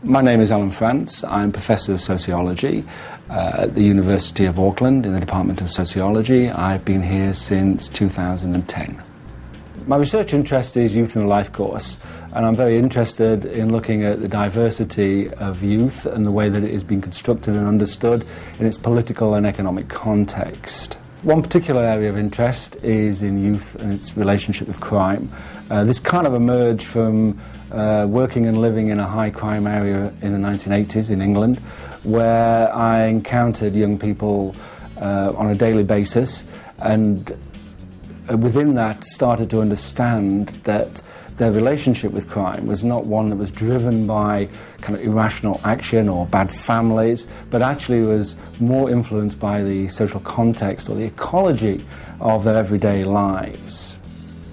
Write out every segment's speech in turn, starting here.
My name is Alan France. I'm Professor of Sociology at the University of Auckland in the Department of Sociology. I've been here since 2010. My research interest is youth in a life course, and I'm very interested in looking at the diversity of youth and the way that it is being constructed and understood in its political and economic context. One particular area of interest is in youth and its relationship with crime. This kind of emerged from working and living in a high crime area in the 1980s in England, where I encountered young people on a daily basis, and within that started to understand that their relationship with crime was not one that was driven by kind of irrational action or bad families, but actually was more influenced by the social context or the ecology of their everyday lives.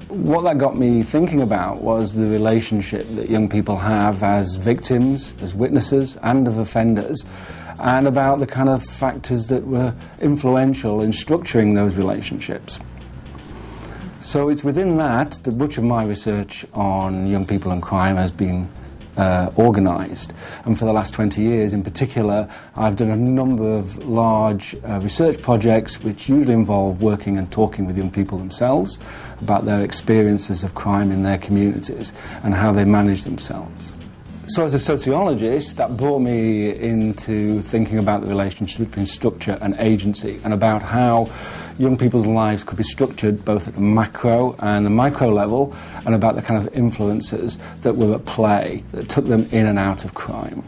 What that got me thinking about was the relationship that young people have as victims, as witnesses, and of offenders, and about the kind of factors that were influential in structuring those relationships. So it's within that much of my research on young people and crime has been organised. And for the last 20 years in particular, I've done a number of large research projects which usually involve working and talking with young people themselves about their experiences of crime in their communities and how they manage themselves. So as a sociologist, that brought me into thinking about the relationship between structure and agency, and about how young people's lives could be structured both at the macro and the micro level, and about the kind of influences that were at play that took them in and out of crime.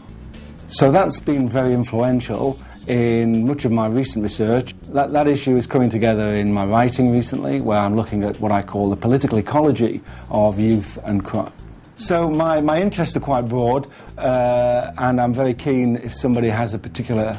So that's been very influential in much of my recent research. That issue is coming together in my writing recently, where I'm looking at what I call the political ecology of youth and crime. So my interests are quite broad, and I'm very keen if somebody has a particular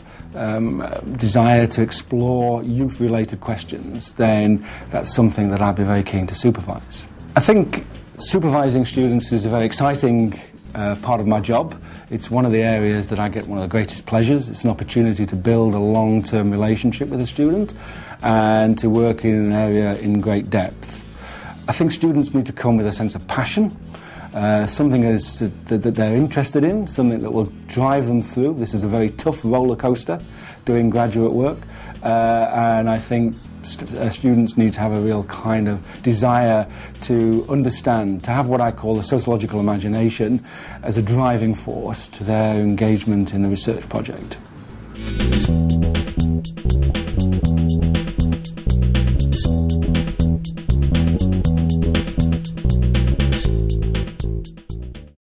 desire to explore youth-related questions, then that's something that I'd be very keen to supervise. I think supervising students is a very exciting part of my job. It's one of the areas that I get one of the greatest pleasures. It's an opportunity to build a long-term relationship with a student and to work in an area in great depth. I think students need to come with a sense of passion, something that they're interested in, something that will drive them through. This is a very tough roller coaster doing graduate work, and I think students need to have a real kind of desire to understand, to have what I call the sociological imagination as a driving force to their engagement in the research project.